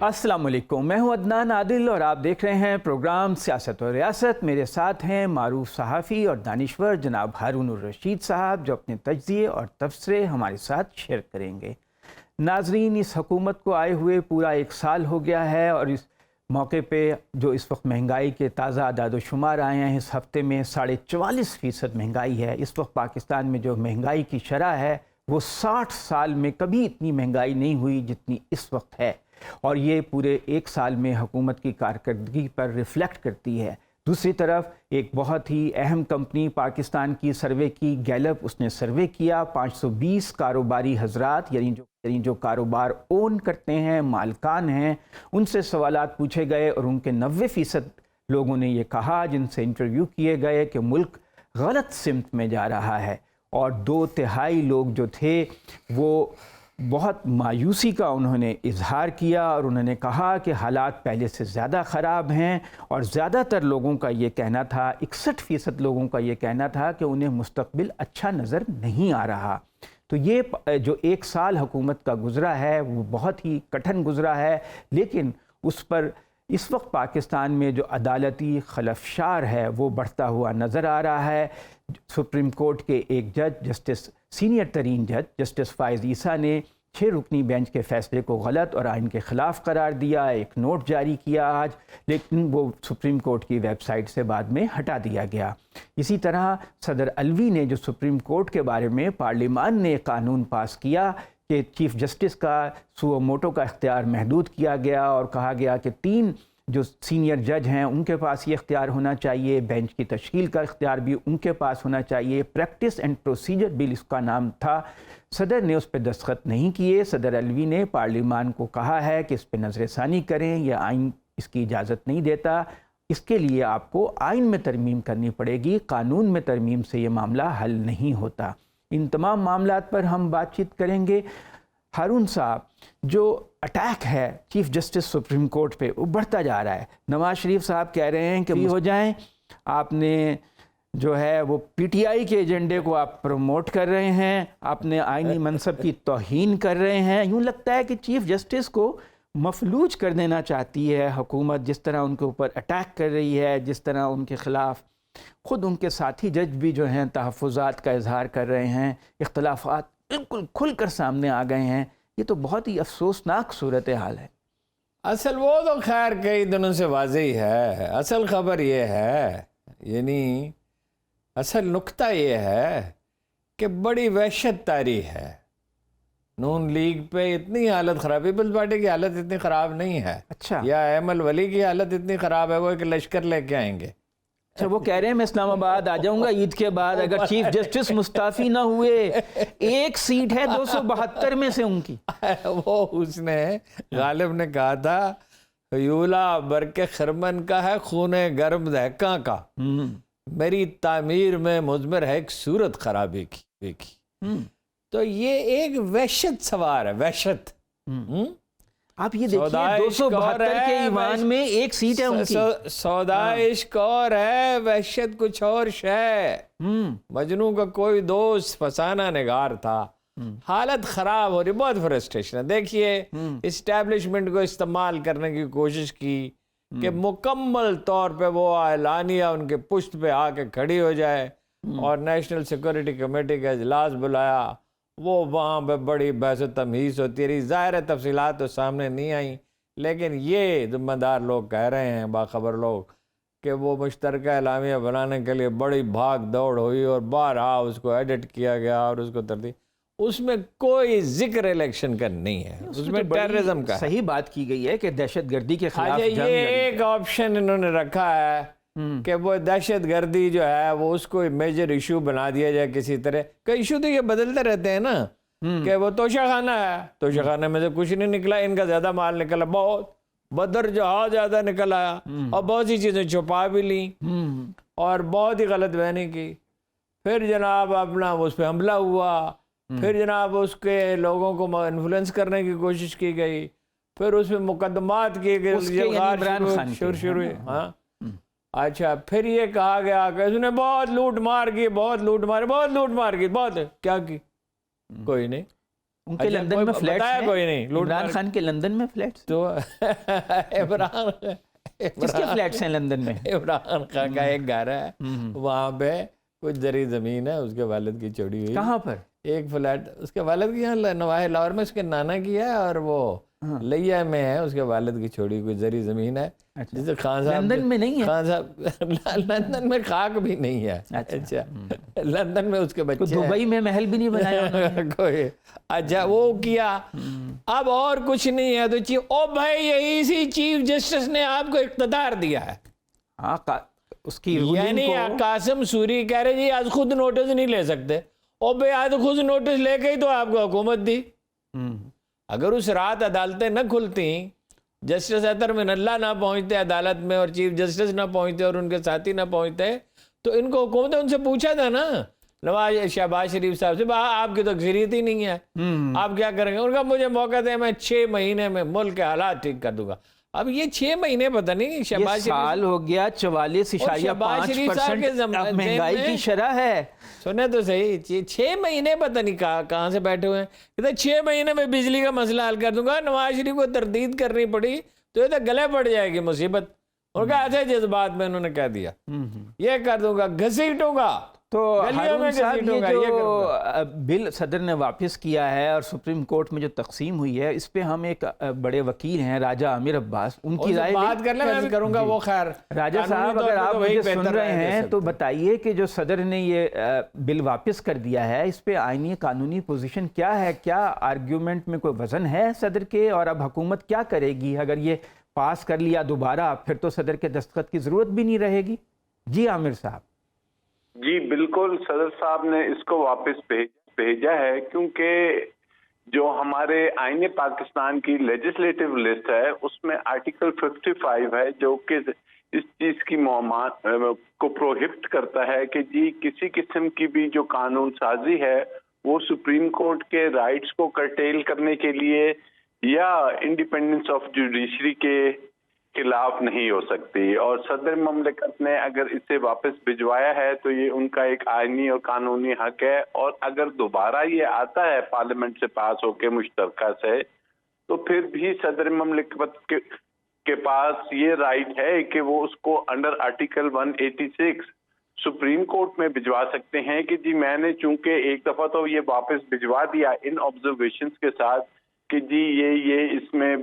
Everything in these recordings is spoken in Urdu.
السلام علیکم، میں ہوں عدنان عادل اور آپ دیکھ رہے ہیں پروگرام سیاست و ریاست۔ میرے ساتھ ہیں معروف صحافی اور دانشور جناب ہارون الرشید صاحب، جو اپنے تجزیے اور تبصرے ہمارے ساتھ شیئر کریں گے۔ ناظرین، اس حکومت کو آئے ہوئے پورا 1 سال ہو گیا ہے اور اس موقع پہ جو اس وقت مہنگائی کے تازہ اعداد و شمار آئے ہیں، اس ہفتے میں 44.5% مہنگائی ہے۔ اس وقت پاکستان میں جو مہنگائی کی شرح ہے وہ 60 سال میں کبھی اتنی مہنگائی نہیں ہوئی جتنی اس وقت ہے، اور یہ پورے 1 سال میں حکومت کی کارکردگی پر ریفلیکٹ کرتی ہے۔ دوسری طرف ایک بہت ہی اہم کمپنی پاکستان کی سروے کی، گیلپ، اس نے سروے کیا 520 کاروباری حضرات، یعنی جو کاروبار اون کرتے ہیں، مالکان ہیں، ان سے سوالات پوچھے گئے اور ان کے 90% لوگوں نے یہ کہا، جن سے انٹرویو کیے گئے، کہ ملک غلط سمت میں جا رہا ہے، اور 2/3 لوگ جو تھے وہ بہت مایوسی کا انہوں نے اظہار کیا، اور انہوں نے کہا کہ حالات پہلے سے زیادہ خراب ہیں، اور زیادہ تر لوگوں کا یہ کہنا تھا، 61% لوگوں کا یہ کہنا تھا کہ انہیں مستقبل اچھا نظر نہیں آ رہا۔ تو یہ جو 1 سال حکومت کا گزرا ہے وہ بہت ہی کٹھن گزرا ہے، لیکن اس پر اس وقت پاکستان میں جو عدالتی خلفشار ہے وہ بڑھتا ہوا نظر آ رہا ہے۔ سپریم کورٹ کے ایک جج، سینئر ترین جج جسٹس فائز عیسیٰ نے 6 رکنی بینچ کے فیصلے کو غلط اور آئین کے خلاف قرار دیا، ایک نوٹ جاری کیا آج، لیکن وہ سپریم کورٹ کی ویب سائٹ سے بعد میں ہٹا دیا گیا۔ اسی طرح صدر الوی نے جو سپریم کورٹ کے بارے میں پارلیمان نے قانون پاس کیا کہ چیف جسٹس کا سو موٹو کا اختیار محدود کیا گیا، اور کہا گیا کہ 3 جو سینئر جج ہیں ان کے پاس یہ اختیار ہونا چاہیے، بینچ کی تشکیل کا اختیار بھی ان کے پاس ہونا چاہیے۔ پریکٹس اینڈ پروسیجر بل اس کا نام تھا۔ صدر نے اس پہ دستخط نہیں کیے۔ صدر الوی نے پارلیمان کو کہا ہے کہ اس پہ نظر ثانی کریں، یہ آئین اس کی اجازت نہیں دیتا، اس کے لیے آپ کو آئین میں ترمیم کرنی پڑے گی، قانون میں ترمیم سے یہ معاملہ حل نہیں ہوتا۔ ان تمام معاملات پر ہم بات چیت کریں گے۔ ہارون صاحب، جو اٹیک ہے چیف جسٹس سپریم کورٹ پہ وہ بڑھتا جا رہا ہے۔ نواز شریف صاحب کہہ رہے ہیں کہ ہو جائیں، آپ نے جو ہے وہ پی ٹی آئی کے ایجنڈے کو آپ پروموٹ کر رہے ہیں، آپ نے آئینی منصب کی توہین کر رہے ہیں۔ یوں لگتا ہے کہ چیف جسٹس کو مفلوج کر دینا چاہتی ہے حکومت، جس طرح ان کے اوپر اٹیک کر رہی ہے، جس طرح ان کے خلاف خود ان کے ساتھی جج بھی جو ہیں تحفظات کا اظہار کر رہے ہیں، اختلافات بالکل کھل کر سامنے آ گئے ہیں۔ یہ تو بہت ہی افسوسناک صورتحال ہے۔ اصل وہ تو خیر کئی دنوں سے واضح ہے۔ اصل خبر یہ ہے، یعنی اصل نقطہ یہ ہے کہ بڑی وحشت طاری ہے۔ نون لیگ پہ اتنی حالت خراب، پیپلز پارٹی کی حالت اتنی خراب نہیں ہے، اچھا، یا ایمل ولی کی حالت اتنی خراب ہے وہ ایک لشکر لے کے آئیں گے۔ اچھا، وہ کہہ رہے ہیں میں اسلام آباد آ جاؤں گا عید کے بعد اگر چیف جسٹس مستعفی نہ ہوئے۔ 1 سیٹ ہے 272 میں سے ان کی۔ وہ اس نے غالب نے کہا تھا یولا برق خرمن کا ہے خون گرم دہکاں کا، میری تعمیر میں مضمر ہے ایک صورت خرابی کی۔ تو یہ ایک وحشت سوار ہے، وحشت۔ آپ یہ دیکھیں 272 کے ایوان میں 1 سیٹ ہے ان کی۔ سودا عشق اور ہے، وحشت کچھ اور شے۔ مجنوں کا کوئی دوست فسانہ نگار تھا۔ حالت خراب ہو رہی، بہت فرسٹریشن ہے۔ دیکھیے اسٹیبلشمنٹ کو استعمال کرنے کی کوشش کی کہ مکمل طور پہ وہ اعلانیہ ان کے پشت پہ آ کے کھڑی ہو جائے، اور نیشنل سیکورٹی کمیٹی کا اجلاس بلایا، وہ وہاں پہ بڑی بحث و تمہیز ہوتی رہی۔ ظاہر تفصیلات تو سامنے نہیں آئیں، لیکن یہ ذمہ دار لوگ کہہ رہے ہیں، باخبر لوگ، کہ وہ مشترکہ اعلامیہ بنانے کے لیے بڑی بھاگ دوڑ ہوئی اور بارہا اس کو ایڈٹ کیا گیا اور اس کو ترتیب، اس میں کوئی ذکر الیکشن کا نہیں ہے، اس میں ٹیررزم کا ہے۔ صحیح بات کی گئی ہے کہ دہشت گردی کے خلاف یہ ایک آپشن انہوں نے رکھا ہے کہ وہ دہشت گردی جو ہے وہ اس کو میجر ایشو بنا دیا جائے کسی طرح۔ کہ ایشو تو یہ بدلتے رہتے ہیں نا، کہ وہ توشہ خانہ ہے، توشہ خانے میں سے کچھ نہیں نکلا، ان کا زیادہ مال نکلا، بہت بدر جہاز زیادہ نکل آیا، اور بہت سی چیزیں چھپا بھی لیں، اور بہت ہی غلط بہنی کی۔ پھر جناب اپنا اس پہ حملہ ہوا، پھر جناب اس کے لوگوں کو انفلوئنس کرنے کی کوشش کی گئی، پھر اس میں مقدمات کیے گئے، شروع ہاں اچھا، پھر یہ کہا گیا کہ اس نے بہت لوٹ مار کی، بہت لوٹ مار کی، بہت کیا کی؟ کوئی نہیں۔ ان کے لندن میں فلیٹس ہیں؟ کوئی نہیں. عمران خان کے لندن میں فلیٹس تو عمران کس کے فلیٹس ہیں لندن میں؟ عمران خان کا ایک گھر ہے وہاں پہ کچھ زرعی زمین ہے اس کے والد کی چوری ہوئی. کہاں پر؟ ایک فلیٹ اس کے والد کی یہاں نواح لاہور میں اس کے نانا کی ہے اور وہ لیا میں ہے اس کے والد کی چھوڑی کوئی زرعی زمین ہے جسے خان صاحب لندن میں نہیں ہے. خان صاحب لندن میں خاک بھی نہیں ہے. اچھا لندن میں اس کے بچے دبئی میں محل بھی نہیں بنایا کوئی. اچھا وہ کیا اب اور کچھ نہیں ہے تو او بھائی یہی سی چیف جسٹس نے آپ کو اقتدار دیا ہے. ہاں اس کی یعنی قاسم سوری کہہ رہے جی آج خود نوٹس نہیں لے سکتے. او بھائی آج خود نوٹس لے کے ہی تو آپ کو حکومت دی. اگر اس رات عدالتیں نہ کھلتی جسٹس اطہر من اللہ نہ پہنچتے عدالت میں اور چیف جسٹس نہ پہنچتے اور ان کے ساتھی نہ پہنچتے تو ان کو حکومت ان سے پوچھا تھا نا نواز شہباز شریف صاحب سے آپ کی تو اکثریت ہی نہیں ہے آپ کیا کریں گے. ان کا مجھے موقع دے میں 6 مہینے میں ملک کے حالات ٹھیک کر دوں گا. اب یہ 6 مہینے پتہ نہیں شہباز سال ہو گیا 44.5% مہنگائی کی شرح ہے. سنیں تو صحیح 6 مہینے پتہ نہیں کہاں سے بیٹھے ہوئے ہیں. کہتے 6 مہینے میں بجلی کا مسئلہ حل کر دوں گا. نواز شریف کو تردید کرنی پڑی تو یہ تو گلے پڑ جائے گی مصیبت. ان کا ایسے جذبات میں انہوں نے کہہ دیا یہ کر دوں گا گھسیٹوں گا. تو ہارون صاحب یہ جو بل صدر نے واپس کیا ہے اور سپریم کورٹ میں جو تقسیم ہوئی ہے اس پہ ہم ایک بڑے وکیل ہیں راجہ عامر عباس ان کی رائے بات کر لیں. میں بھی کروں گا وہ خیر راجہ صاحب اگر آپ مجھے سن رہے ہیں تو بتائیے کہ جو صدر نے یہ بل واپس کر دیا ہے اس پہ آئینی قانونی پوزیشن کیا ہے؟ کیا آرگیومنٹ میں کوئی وزن ہے صدر کے اور اب حکومت کیا کرے گی اگر یہ پاس کر لیا دوبارہ پھر تو صدر کے دستخط کی ضرورت بھی نہیں رہے گی. جی عامر صاحب. جی بالکل صدر صاحب نے اس کو واپس بھیجا ہے کیونکہ جو ہمارے آئین پاکستان کی لیجسلیٹو لسٹ ہے اس میں آرٹیکل 55 ہے جو کہ اس چیز کی کو پروہبٹ کرتا ہے کہ جی کسی قسم کی بھی جو قانون سازی ہے وہ سپریم کورٹ کے رائٹس کو کرٹیل کرنے کے لیے یا انڈیپینڈنس آف جوڈیشری کے خلاف نہیں ہو سکتی. اور صدر مملکت نے اگر اسے واپس بھجوایا ہے تو یہ ان کا ایک آئینی اور قانونی حق ہے. اور اگر دوبارہ یہ آتا ہے پارلیمنٹ سے پاس ہو کے مشترکہ سے تو پھر بھی صدر مملکت کے پاس یہ رائٹ ہے کہ وہ اس کو انڈر آرٹیکل 186 سپریم کورٹ میں بھجوا سکتے ہیں کہ جی میں نے چونکہ ایک دفعہ تو یہ واپس بھجوا دیا ان آبزرویشنز کے ساتھ کہ جی یہ اس میں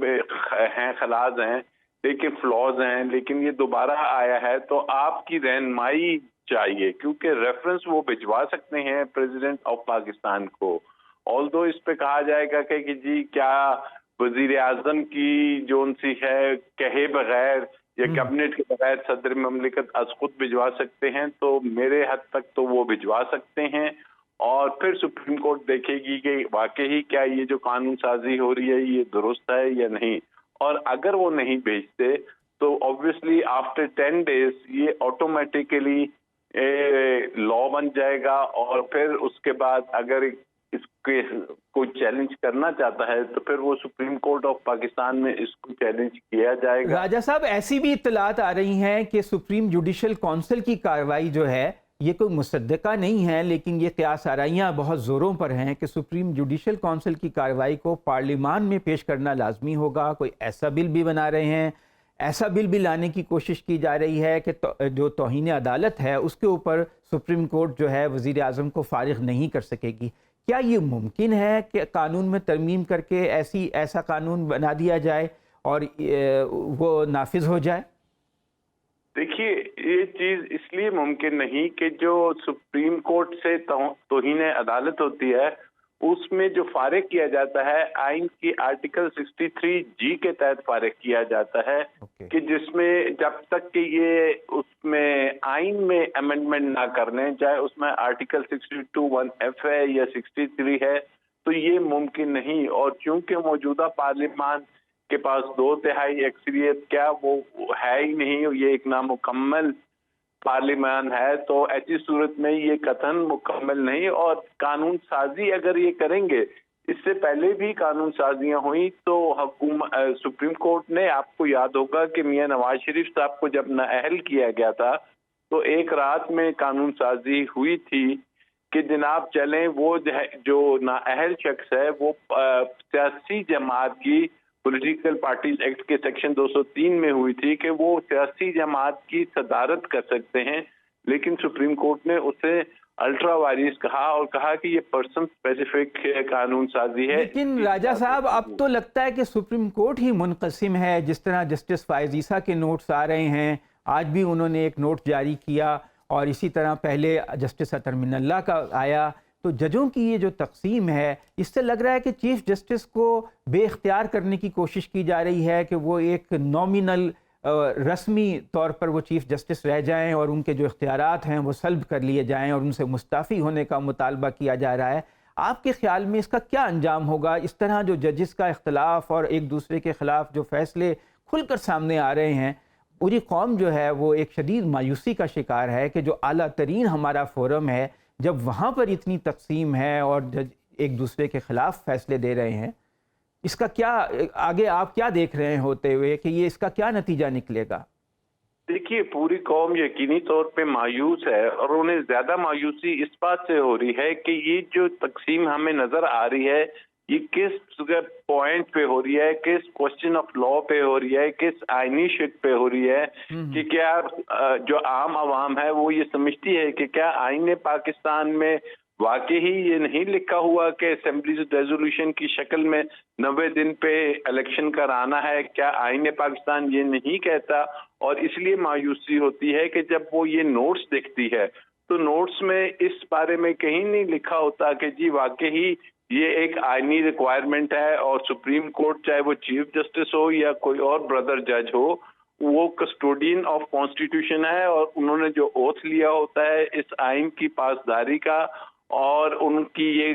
ہیں خلاز ہیں لیکن فلاز ہیں لیکن یہ دوبارہ آیا ہے تو آپ کی رہنمائی چاہیے کیونکہ ریفرنس وہ بھجوا سکتے ہیں پریزیڈنٹ آف پاکستان کو. آلدو اس پہ کہا جائے گا کہ جی کیا وزیر اعظم کی جو ان سی ہے کہے بغیر یا کیبنٹ کے بغیر صدر مملکت از خود بھجوا سکتے ہیں تو میرے حد تک تو وہ بھجوا سکتے ہیں. اور پھر سپریم کورٹ دیکھے گی کہ واقعی کیا یہ جو قانون سازی ہو رہی ہے یہ درست ہے یا نہیں. اور اگر وہ نہیں بھیجتے تو obviously after 10 days یہ آٹومیٹیکلی لا بن جائے گا اور پھر اس کے بعد اگر اس کے کوئی چیلنج کرنا چاہتا ہے تو پھر وہ سپریم کورٹ آف پاکستان میں اس کو چیلنج کیا جائے گا. راجہ صاحب ایسی بھی اطلاعات آ رہی ہیں کہ سپریم جوڈیشل کونسل کی کارروائی جو ہے یہ کوئی مصدقہ نہیں ہے لیکن یہ قیاس آرائیاں بہت زوروں پر ہیں کہ سپریم جوڈیشل کونسل کی کارروائی کو پارلیمان میں پیش کرنا لازمی ہوگا. کوئی ایسا بل بھی بنا رہے ہیں, ایسا بل بھی لانے کی کوشش کی جا رہی ہے کہ جو توہین عدالت ہے اس کے اوپر سپریم کورٹ جو ہے وزیر اعظم کو فارغ نہیں کر سکے گی. کیا یہ ممکن ہے کہ قانون میں ترمیم کر کے ایسا قانون بنا دیا جائے اور وہ نافذ ہو جائے؟ دیکھیے یہ چیز اس لیے ممکن نہیں کہ جو سپریم کورٹ سے توہین عدالت ہوتی ہے اس میں جو فارغ کیا جاتا ہے آئین کی آرٹیکل 63G کے تحت فارغ کیا جاتا ہے کہ جس میں جب تک کہ یہ اس میں آئین میں امینڈمنٹ نہ کرنے چاہے اس میں آرٹیکل 62(1)(f) ہے یا 63 ہے تو یہ ممکن نہیں. اور چونکہ موجودہ پارلیمان کے پاس 2/3 اکثریت کیا وہ ہے ہی نہیں, یہ ایک نامکمل پارلیمان ہے تو ایسی صورت میں یہ قطعاً مکمل نہیں. اور قانون سازی اگر یہ کریں گے اس سے پہلے بھی قانون سازیاں ہوئی تو سپریم کورٹ نے آپ کو یاد ہوگا کہ میاں نواز شریف صاحب کو جب نااہل کیا گیا تھا تو ایک رات میں قانون سازی ہوئی تھی کہ جناب چلیں وہ جو نااہل شخص ہے وہ سیاسی جماعت کی پولیٹیکل پارٹیز ایکٹ کے سیکشن 203 میں ہوئی تھی کہ وہ سیاسی جماعت کی صدارت کر سکتے ہیں، لیکن سپریم کورٹ نے اسے الٹرا وائرس کہا اور کہا کہ یہ پرسن اسپیسیفک قانون سازی ہے۔ لیکن راجہ صاحب اب تو لگتا ہے کہ سپریم کورٹ ہی منقسم ہے، جس طرح جسٹس فائز عیسیٰ کے نوٹس آ رہے ہیں، آج بھی انہوں نے ایک نوٹ جاری کیا اور اسی طرح پہلے جسٹس اطہر من اللہ کا آیا، تو ججوں کی یہ جو تقسیم ہے اس سے لگ رہا ہے کہ چیف جسٹس کو بے اختیار کرنے کی کوشش کی جا رہی ہے کہ وہ ایک نامینل رسمی طور پر وہ چیف جسٹس رہ جائیں اور ان کے جو اختیارات ہیں وہ سلب کر لیے جائیں اور ان سے مستعفی ہونے کا مطالبہ کیا جا رہا ہے۔ آپ کے خیال میں اس کا کیا انجام ہوگا؟ اس طرح جو ججز کا اختلاف اور ایک دوسرے کے خلاف جو فیصلے کھل کر سامنے آ رہے ہیں، پوری قوم جو ہے وہ ایک شدید مایوسی کا شکار ہے کہ جو اعلیٰ ترین ہمارا فورم ہے، جب وہاں پر اتنی تقسیم ہے اور جج ایک دوسرے کے خلاف فیصلے دے رہے ہیں، اس کا کیا آگے آپ کیا دیکھ رہے ہیں ہوتے ہوئے کہ یہ اس کا کیا نتیجہ نکلے گا؟ دیکھیے، پوری قوم یقینی طور پہ مایوس ہے اور انہیں زیادہ مایوسی اس بات سے ہو رہی ہے کہ یہ جو تقسیم ہمیں نظر آ رہی ہے یہ کس پوائنٹ پہ ہو رہی ہے، کس کوسچن آف لا پہ ہو رہی ہے، کس آئینی شک پہ ہو رہی ہے کہ کیا جو عام عوام ہے وہ یہ سمجھتی ہے کہ کیا آئین پاکستان میں واقعی یہ نہیں لکھا ہوا کہ اسمبلیز ریزولوشن کی شکل میں 90 دن پہ الیکشن کرانا ہے؟ کیا آئین پاکستان یہ نہیں کہتا؟ اور اس لیے مایوسی ہوتی ہے کہ جب وہ یہ نوٹس دیکھتی ہے تو نوٹس میں اس بارے میں کہیں نہیں لکھا ہوتا کہ جی واقعی یہ ایک آئینی ریکوائرمنٹ ہے اور سپریم کورٹ چاہے وہ چیف جسٹس ہو یا کوئی اور بردر جج ہو، وہ کسٹوڈین آف کانسٹیٹیوشن ہے اور انہوں نے جو اوتھ لیا ہوتا ہے اس آئین کی پاسداری کا، اور ان کی یہ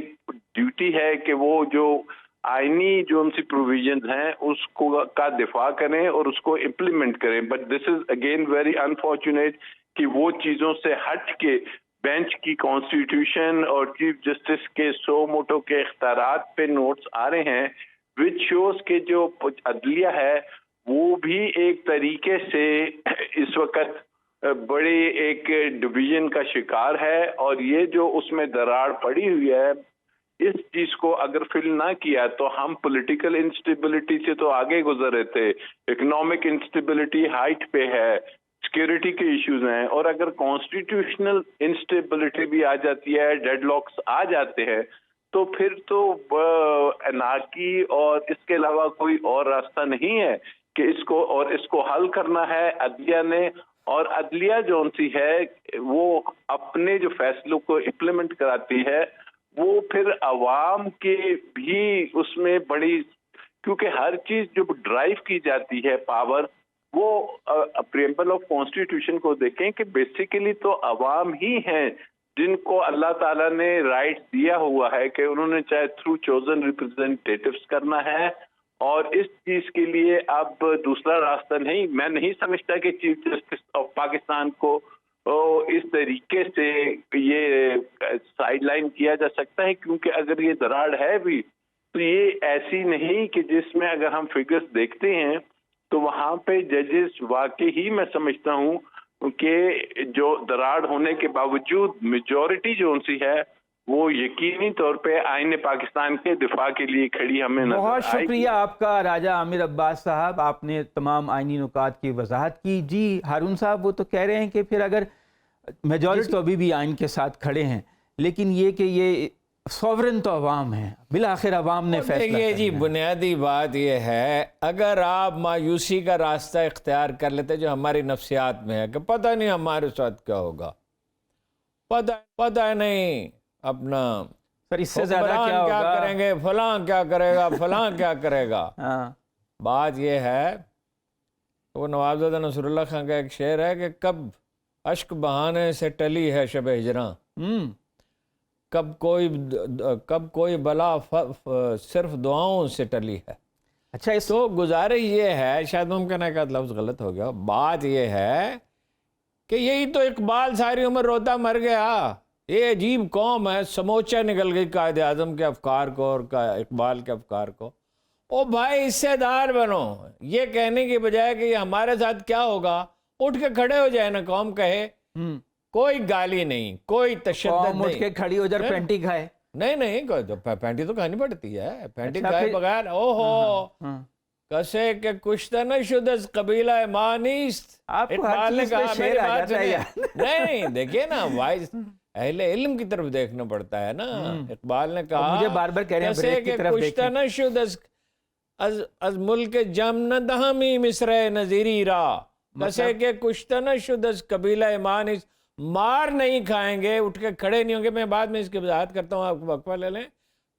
ڈیوٹی ہے کہ وہ جو آئینی جو ان سی پروویژنز ہیں اس کو کا دفاع کریں اور اس کو امپلیمنٹ کریں۔ But this is again very unfortunate کہ وہ چیزوں سے ہٹ کے بینچ کی کانسٹیٹیوشن اور چیف جسٹس کے سو موٹو کے اختیارات پہ نوٹس آ رہے ہیں، وچ شوز کہ جو عدلیہ ہے وہ بھی ایک طریقے سے اس وقت بڑی ایک ڈویژن کا شکار ہے، اور یہ جو اس میں دراڑ پڑی ہوئی ہے اس چیز کو اگر فل نہ کیا تو ہم پولیٹیکل انسٹیبلٹی سے تو آگے گزر رہے تھے، اکنامک انسٹیبلٹی ہائٹ پہ ہے، سیکیورٹی کے ایشوز ہیں، اور اگر کانسٹیٹیوشنل انسٹیبلٹی بھی آ جاتی ہے، ڈیڈ لاکس آ جاتے ہیں، تو پھر تو انارکی اور اس کے علاوہ کوئی اور راستہ نہیں ہے کہ اس کو حل کرنا ہے عدلیہ نے، اور عدلیہ جو سی ہے وہ اپنے جو فیصلوں کو امپلیمنٹ کراتی ہے وہ پھر عوام کے بھی اس میں بڑی، کیونکہ ہر چیز جو ڈرائیو کی جاتی ہے پاور، وہ پریمبل آف کانسٹیٹیوشن کو دیکھیں کہ بیسیکلی تو عوام ہی ہیں جن کو اللہ تعالیٰ نے رائٹ دیا ہوا ہے کہ انہوں نے چاہے تھرو چوزن ریپرزینٹیٹیوز کرنا ہے، اور اس چیز کے لیے اب دوسرا راستہ نہیں۔ میں نہیں سمجھتا کہ چیف جسٹس آف پاکستان کو اس طریقے سے یہ سائیڈ لائن کیا جا سکتا ہے، کیونکہ اگر یہ دراڑ ہے بھی تو یہ ایسی نہیں کہ جس میں اگر ہم فگرز دیکھتے ہیں تو وہاں پہ ججز واقعی میں سمجھتا ہوں کہ جو دراڑ ہونے کے باوجود میجورٹی جو ان سی ہے وہ یقینی طور پہ آئین پاکستان کے دفاع کے لیے کھڑی ہمیں نظر آئی۔ بہت شکریہ آپ کا راجہ عامر عباس صاحب، آپ نے تمام آئینی نکات کی وضاحت کی۔ جی ہارون صاحب، وہ تو کہہ رہے ہیں کہ پھر اگر میجورٹی تو ابھی بھی آئین کے ساتھ کھڑے ہیں، لیکن یہ کہ یہ سوورن تو عوام ہیں، بالآخر عوام نے فیصلہ کرنا ہے۔ جی بنیادی بات یہ ہے، اگر آپ مایوسی کا راستہ اختیار کر لیتے جو ہماری نفسیات میں ہے کہ پتہ نہیں ہمارے ساتھ کیا ہوگا، پتہ نہیں اپنا سر اس سے زیادہ کیا ہوگا، کریں گے، فلاں کیا کرے گا، فلاں کیا کرے گا۔ بات یہ ہے، وہ نوابزادہ نصر اللہ خان کا ایک شعر ہے کہ کب اشک بہانے سے ٹلی ہے شب ہجراں، کب کوئی بلا صرف دعاؤں سے ٹلی ہے۔ اچھا، تو گزارش یہ ہے، شاید ممکن ہے کہ لفظ غلط ہو گیا، بات یہ ہے کہ یہی تو اقبال ساری عمر روتا مر گیا، یہ عجیب قوم ہے، سموچہ نکل گئی قائد اعظم کے افکار کو اور اقبال کے افکار کو۔ او بھائی حصے دار بنو، یہ کہنے کی بجائے کہ یہ ہمارے ساتھ کیا ہوگا، اٹھ کے کھڑے ہو جائے نا، قوم کہے کوئی گالی نہیں، کوئی تشدد قوم اٹھ نہیں. کے کھڑی ہو جائے پینٹی کھائے. نہیں پینٹی تو کھانی پڑتی ہے. پینٹی اچھا، کھائے پھر- بغیر اوہو کسے کہ کشتہ نشد از قبیلہ ما نیست. آپ کو ہر اقبال نے چیز پہ کہا، شعر میری آ بات جاتا ہے سنیں. یار. نہیں دیکھیے نا، وائز اہل علم کی طرف دیکھنا پڑتا ہے نا. اقبال نے کہا مجھے بار بار کہہ رہے ہیں کسے بریک کی کہ طرف کشتہ دیکھیں. نشد از ملک جم ندہمی مصر نظیری را. کسے کہ کشتہ نشد از قبیلہ ما نیست. مار نہیں کھائیں گے، اٹھ کے کھڑے نہیں ہوں گے. میں بعد میں اس کی وضاحت کرتا ہوں، آپ کو وقفہ لے لیں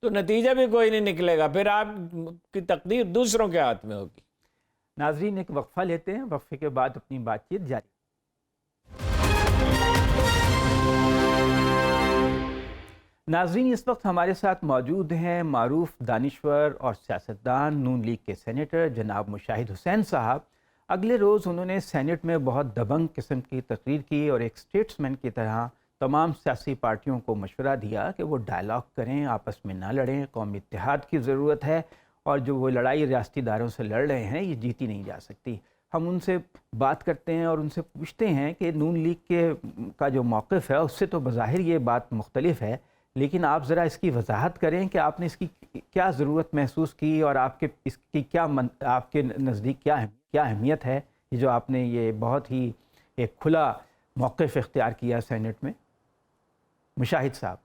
تو نتیجہ بھی کوئی نہیں نکلے گا. پھر آپ کی تقدیر دوسروں کے ہاتھ میں ہوگی. ناظرین ایک وقفہ لیتے ہیں، وقفے کے بعد اپنی بات چیت جاری. ناظرین اس وقت ہمارے ساتھ موجود ہیں معروف دانشور اور سیاستدان نون لیگ کے سینیٹر جناب مشاہد حسین صاحب. اگلے روز انہوں نے سینٹ میں بہت دبنگ قسم کی تقریر کی اور ایک سٹیٹسمین کی طرح تمام سیاسی پارٹیوں کو مشورہ دیا کہ وہ ڈائلاگ کریں، آپس میں نہ لڑیں، قومی اتحاد کی ضرورت ہے اور جو وہ لڑائی ریاستی اداروں سے لڑ رہے ہیں یہ جیتی نہیں جا سکتی. ہم ان سے بات کرتے ہیں اور ان سے پوچھتے ہیں کہ نون لیگ کا جو موقف ہے اس سے تو بظاہر یہ بات مختلف ہے، لیکن آپ ذرا اس کی وضاحت کریں کہ آپ نے اس کی کیا ضرورت محسوس کی اور آپ کے اس کی کیا آپ کے نزدیک کیا اہمیت ہے یہ جو آپ نے یہ بہت ہی ایک کھلا موقف اختیار کیا سینٹ میں. مشاہد صاحب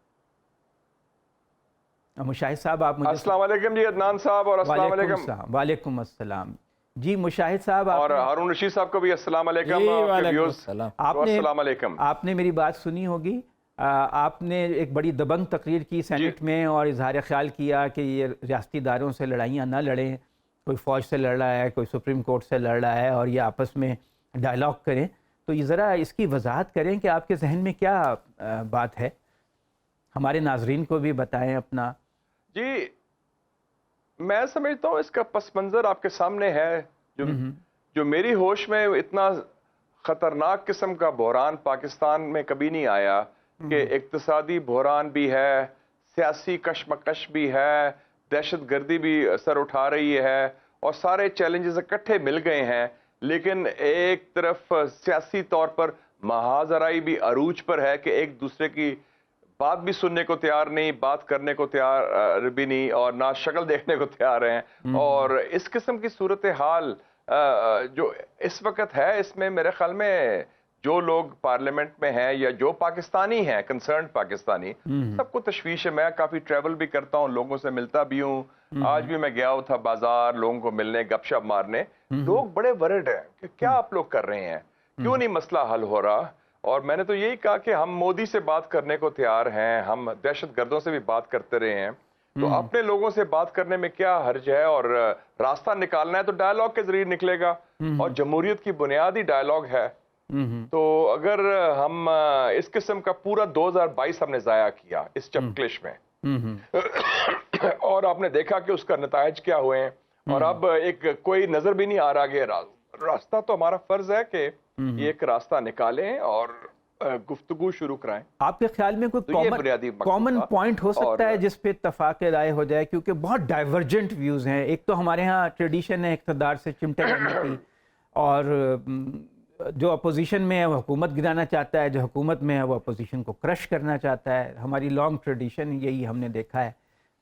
آپ مجھے السلام علیکم جی عدنان صاحب، اور السلام علیکم. وعلیکم السلام جی مشاہد صاحب. اور ہارون رشید صاحب کو بھی السلام علیکم. جی، آپ کے وعلیکم ویوز السلام. کو السلام علیکم. آپ نے میری بات سنی ہوگی. آپ نے ایک بڑی دبنگ تقریر کی سینٹ میں اور اظہار خیال کیا کہ یہ ریاستی اداروں سے لڑائیاں نہ لڑیں، کوئی فوج سے لڑ رہا ہے، کوئی سپریم کورٹ سے لڑ رہا ہے اور یہ آپس میں ڈائلاگ کریں. تو یہ ذرا اس کی وضاحت کریں کہ آپ کے ذہن میں کیا بات ہے، ہمارے ناظرین کو بھی بتائیں اپنا. جی میں سمجھتا ہوں اس کا پس منظر آپ کے سامنے ہے. جو میری ہوش میں اتنا خطرناک قسم کا بحران پاکستان میں کبھی نہیں آیا کہ اقتصادی بحران بھی ہے، سیاسی کشمکش بھی ہے، دہشت گردی بھی سر اٹھا رہی ہے اور سارے چیلنجز اکٹھے مل گئے ہیں. لیکن ایک طرف سیاسی طور پر محاذ آرائی بھی عروج پر ہے کہ ایک دوسرے کی بات بھی سننے کو تیار نہیں، بات کرنے کو تیار بھی نہیں اور نہ شکل دیکھنے کو تیار ہیں. اور اس قسم کی صورتحال جو اس وقت ہے، اس میں میرے خیال میں جو لوگ پارلیمنٹ میں ہیں یا جو پاکستانی ہیں، کنسرنڈ پاکستانی، سب کو تشویش ہے. میں کافی ٹریول بھی کرتا ہوں، لوگوں سے ملتا بھی ہوں. آج بھی میں گیا ہوا تھا بازار لوگوں کو ملنے، گپ شپ مارنے. لوگ بڑے ورڈ ہیں کہ کیا آپ لوگ کر رہے ہیں، کیوں نہیں مسئلہ حل ہو رہا. اور میں نے تو یہی کہا کہ ہم مودی سے بات کرنے کو تیار ہیں، ہم دہشت گردوں سے بھی بات کرتے رہے ہیں، تو اپنے لوگوں سے بات کرنے میں کیا حرج ہے. اور راستہ نکالنا ہے تو ڈائلاگ کے ذریعے نکلے گا، اور جمہوریت کی بنیاد ہی ڈائلاگ ہے. تو اگر ہم اس قسم کا پورا 2022 ہم نے ضائع کیا اس چپکلش میں، اور آپ نے دیکھا کہ اس کا نتائج کیا ہوئے ہیں، اور اب ایک کوئی نظر بھی نہیں آ رہا کہ راستہ. تو ہمارا فرض ہے کہ یہ ایک راستہ نکالیں اور گفتگو شروع کرائیں. آپ کے خیال میں کوئی کامن پوائنٹ ہو سکتا ہے جس پہ اتفاق رائے ہو جائے؟ کیونکہ بہت ڈائیورجنٹ ویوز ہیں. ایک تو ہمارے ہاں ٹریڈیشن ہے اقتدار سے چمٹے کرنے کی، اور جو اپوزیشن میں ہے وہ حکومت گرانا چاہتا ہے، جو حکومت میں ہے وہ اپوزیشن کو کرش کرنا چاہتا ہے. ہماری لانگ ٹریڈیشن یہی ہم نے دیکھا ہے.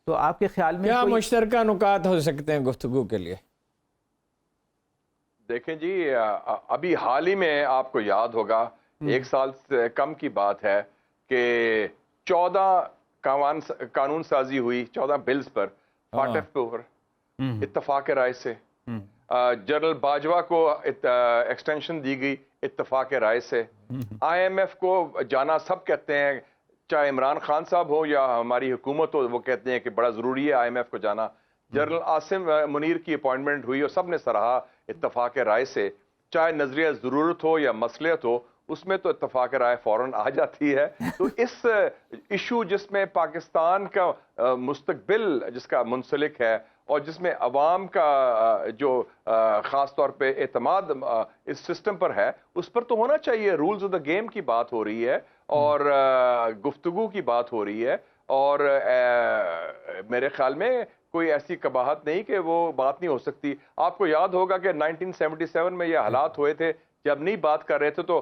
تو آپ کے خیال میں کیا مشترکہ نکات ہو سکتے ہیں گفتگو کے لیے؟ دیکھیں جی، ابھی حال ہی میں آپ کو یاد ہوگا، 1 سال سے کم کی بات ہے کہ 14 قانون سازی ہوئی، 14 بلز پر فاٹف کے اوپر اتفاق رائے سے. جنرل باجوہ کو ایکسٹینشن دی گئی اتفاق رائے سے. آئی ایم ایف کو جانا سب کہتے ہیں، چاہے عمران خان صاحب ہو یا ہماری حکومت ہو، وہ کہتے ہیں کہ بڑا ضروری ہے آئی ایم ایف کو جانا. جنرل عاصم منیر کی اپوائنٹمنٹ ہوئی اور سب نے سراہا اتفاق رائے سے. چاہے نظریہ ضرورت ہو یا مصلحت ہو، اس میں تو اتفاق رائے فوراً آ جاتی ہے. تو اس ایشو جس میں پاکستان کا مستقبل جس کا منسلک ہے اور جس میں عوام کا جو خاص طور پہ اعتماد اس سسٹم پر ہے، اس پر تو ہونا چاہیے. رولز آف دا گیم کی بات ہو رہی ہے اور گفتگو کی بات ہو رہی ہے، اور میرے خیال میں کوئی ایسی قباحت نہیں کہ وہ بات نہیں ہو سکتی. آپ کو یاد ہوگا کہ 1977 میں یہ حالات ہوئے تھے جب نہیں بات کر رہے تھے، تو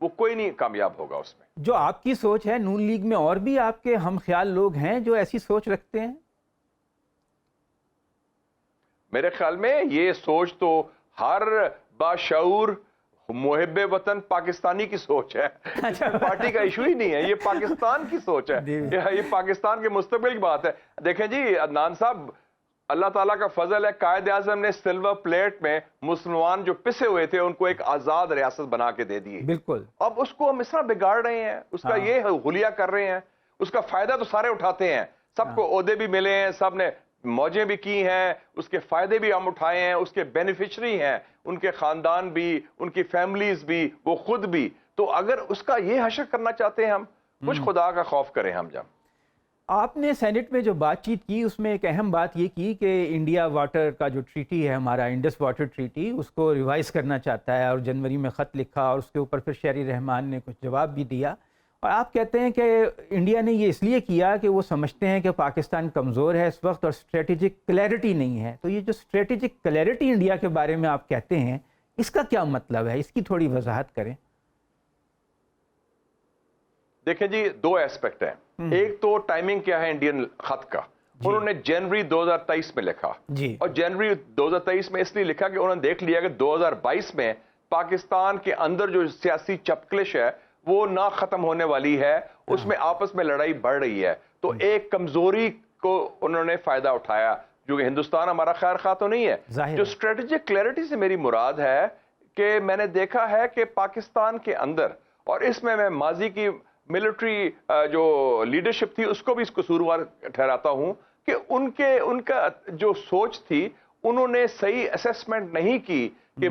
وہ کوئی نہیں کامیاب ہوگا اس میں. جو آپ کی سوچ ہے، نون لیگ میں اور بھی آپ کے ہم خیال لوگ ہیں جو ایسی سوچ رکھتے ہیں؟ میرے خیال میں یہ سوچ تو ہر باشعور محب وطن پاکستانی کی سوچ ہے. پارٹی کا ایشو ہی نہیں ہے، یہ پاکستان کی سوچ ہے، یہ پاکستان کے مستقبل کی بات ہے. دیکھیں جی عدنان صاحب، اللہ تعالیٰ کا فضل ہے، قائد اعظم نے سلور پلیٹ میں مسلمان جو پسے ہوئے تھے ان کو ایک آزاد ریاست بنا کے دے دی. بالکل. اب اس کو ہم اس طرح بگاڑ رہے ہیں، اس کا یہ حلیہ کر رہے ہیں. اس کا فائدہ تو سارے اٹھاتے ہیں، سب کو عہدے بھی ملے ہیں، سب نے موجیں بھی کی ہیں، اس کے فائدے بھی ہم اٹھائے ہیں، اس کے بینیفیشری ہیں، ان کے خاندان بھی، ان کی فیملیز بھی، وہ خود بھی. تو اگر اس کا یہ حشر کرنا چاہتے ہیں ہم، کچھ خدا کا خوف کریں ہم. جب آپ نے سینٹ میں جو بات چیت کی اس میں ایک اہم بات یہ کی کہ انڈیا واٹر کا جو ٹریٹی ہے ہمارا، انڈس واٹر ٹریٹی، اس کو ریوائز کرنا چاہتا ہے، اور جنوری میں خط لکھا اور اس کے اوپر پھر شہری رحمان نے کچھ جواب بھی دیا. اور آپ کہتے ہیں کہ انڈیا نے یہ اس لیے کیا کہ وہ سمجھتے ہیں کہ پاکستان کمزور ہے اس وقت اور اسٹریٹجک کلیئرٹی نہیں ہے. تو یہ جو اسٹریٹجک کلیئرٹی انڈیا کے بارے میں آپ کہتے ہیں، اس کا کیا مطلب ہے؟ اس کی تھوڑی وضاحت کریں. دیکھیں جی، دو ایسپیکٹ ہیں. ایک تو ٹائمنگ کیا ہے انڈین خط کا. انہوں نے جنوری 2023 میں لکھا، اور جنوری 2023 میں اس لیے لکھا کہ انہوں نے دیکھ لیا کہ 2022 میں پاکستان کے اندر جو سیاسی چپکلش ہے وہ نہ ختم ہونے والی ہے، اس میں آپس میں لڑائی بڑھ رہی ہے. تو ایک کمزوری کو انہوں نے فائدہ اٹھایا، جو کہ ہندوستان ہمارا خیر خواہ تو نہیں ہے. جو اسٹریٹجک کلیئرٹی سے میری مراد ہے کہ میں نے دیکھا ہے کہ پاکستان کے اندر، اور اس میں ماضی کی ملٹری جو لیڈرشپ تھی اس کو بھی اس قصوروار ٹھہراتا ہوں کہ ان کا جو سوچ تھی، انہوں نے صحیح اسیسمنٹ نہیں کی کہ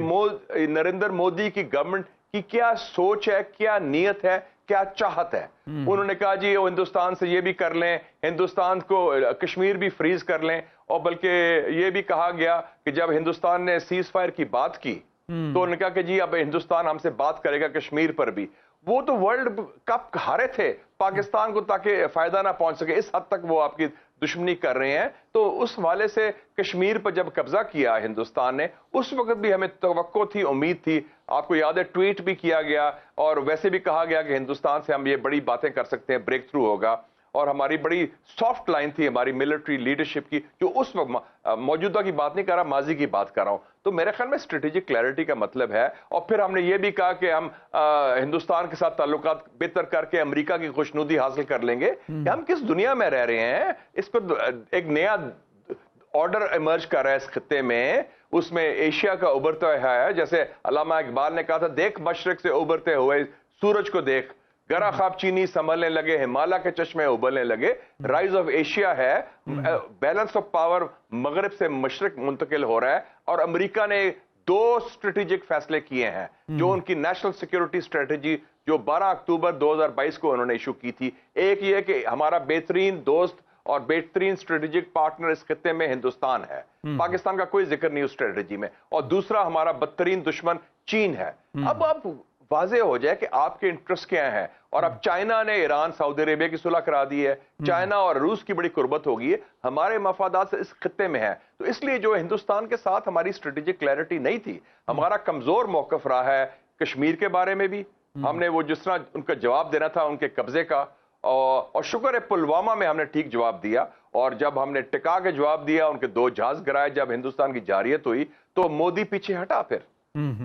نریندر مودی کی گورنمنٹ کی کیا سوچ ہے، کیا نیت ہے، کیا چاہت ہے. انہوں نے کہا جی وہ ہندوستان سے یہ بھی کر لیں، ہندوستان کو کشمیر بھی فریز کر لیں، اور بلکہ یہ بھی کہا گیا کہ جب ہندوستان نے سیز فائر کی بات کی تو انہوں نے کہا کہ جی اب ہندوستان ہم سے بات کرے گا کشمیر پر بھی. وہ تو ورلڈ کپ ہارے تھے پاکستان کو تاکہ فائدہ نہ پہنچ سکے، اس حد تک وہ آپ کی دشمنی کر رہے ہیں. تو اس حوالے سے کشمیر پر جب قبضہ کیا ہندوستان نے، اس وقت بھی ہمیں توقع تھی، امید تھی. آپ کو یاد ہے ٹویٹ بھی کیا گیا، اور ویسے بھی کہا گیا کہ ہندوستان سے ہم یہ بڑی باتیں کر سکتے ہیں، بریک تھرو ہوگا. اور ہماری بڑی سافٹ لائن تھی ہماری ملٹری لیڈرشپ کی، جو اس وقت موجودہ کی بات نہیں کر رہا، ماضی کی بات کر رہا ہوں. تو میرے خیال میں اسٹریٹجک کلیئرٹی کا مطلب ہے. اور پھر ہم نے یہ بھی کہا کہ ہم ہندوستان کے ساتھ تعلقات بہتر کر کے امریکہ کی خوشنودی حاصل کر لیں گے. کہ ہم کس دنیا میں رہ رہے ہیں، اس پر ایک نیا آرڈر ایمرج کر رہا ہے اس خطے میں. اس میں ایشیا کا ابھرتا ہے، جیسے علامہ اقبال نے کہا تھا، دیکھ مشرق سے ابھرتے ہوئے سورج کو دیکھ، گرا خواب چینی سنبھلنے لگے، ہمالیہ کے چشمے ابلنے لگے. رائز آف ایشیا ہے، بیلنس آف پاور مغرب سے مشرق منتقل ہو رہا ہے. اور امریکہ نے 2 اسٹریٹجک فیصلے کیے ہیں جو ان کی نیشنل سیکیورٹی اسٹریٹجی جو 12 اکتوبر 2022 کو انہوں نے ایشو کی تھی. ایک یہ کہ ہمارا بہترین دوست اور بہترین اسٹریٹجک پارٹنر اس خطے میں ہندوستان ہے، پاکستان کا کوئی ذکر نہیں اس اسٹریٹجی میں. اور دوسرا ہمارا بدترین دشمن چین ہے. اب واضح ہو جائے کہ آپ کے انٹرسٹ کیا ہیں. اور اب چائنا نے ایران سعودی عربیہ کی صلح کرا دی ہے، چائنا اور روس کی بڑی قربت ہوگی ہے، ہمارے مفادات اس خطے میں ہیں. تو اس لیے جو ہندوستان کے ساتھ ہماری اسٹریٹجک کلیئرٹی نہیں تھی، ہمارا کمزور موقف رہا ہے کشمیر کے بارے میں بھی. ہم نے وہ جس طرح ان کا جواب دینا تھا ان کے قبضے کا، اور شکر ہے پلوامہ میں ہم نے ٹھیک جواب دیا. اور جب ہم نے ٹکا کے جواب دیا، ان کے 2 جہاز گرائے، جب ہندوستان کی جارحیت ہوئی تو مودی پیچھے ہٹا پھر.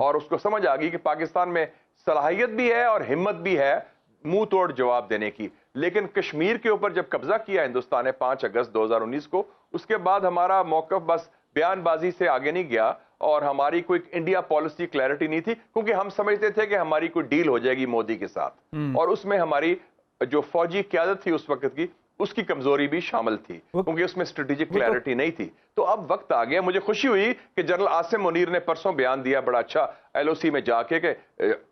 اور اس کو سمجھ آ گئی کہ پاکستان میں صلاحیت بھی ہے اور ہمت بھی ہے منہ توڑ جواب دینے کی. لیکن کشمیر کے اوپر جب قبضہ کیا ہندوستان نے 5 اگست 2019 کو، اس کے بعد ہمارا موقف بس بیان بازی سے آگے نہیں گیا، اور ہماری کوئی انڈیا پالیسی کلیئرٹی نہیں تھی، کیونکہ ہم سمجھتے تھے کہ ہماری کوئی ڈیل ہو جائے گی مودی کے ساتھ. اور اس میں ہماری جو فوجی قیادت تھی اس وقت کی، اس کی کمزوری بھی شامل تھی، کیونکہ اس میں اسٹریٹجک کلیئرٹی نہیں تھی. تو اب وقت آ گیا. مجھے خوشی ہوئی کہ جنرل عاصم منیر نے پرسوں بیان دیا بڑا اچھا LOC میں جا کے کہ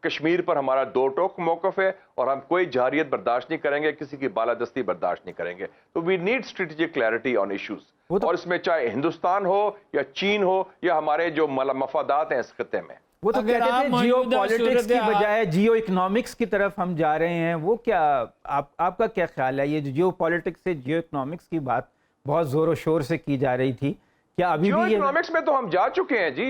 کشمیر پر ہمارا 2 ٹوک موقف ہے، اور ہم کوئی جارحیت برداشت نہیں کریں گے، کسی کی بالادستی برداشت نہیں کریں گے. تو we need strategic clarity on issues. اور اس میں چاہے ہندوستان ہو یا چین ہو یا ہمارے جو مفادات ہیں اس خطے میں. وہ تو کہتے ہیں جیو پالیٹکس کی بجائے جیو اکنامکس کی طرف ہم جا رہے ہیں. وہ کیا آپ کا کیا خیال ہے؟ یہ جیو پالیٹکس سے جیو اکنامکس کی بات بہت زور و شور سے کی جا رہی تھی، کیا ابھی بھی جیو اکنامکس میں تو ہم جا چکے ہیں جی.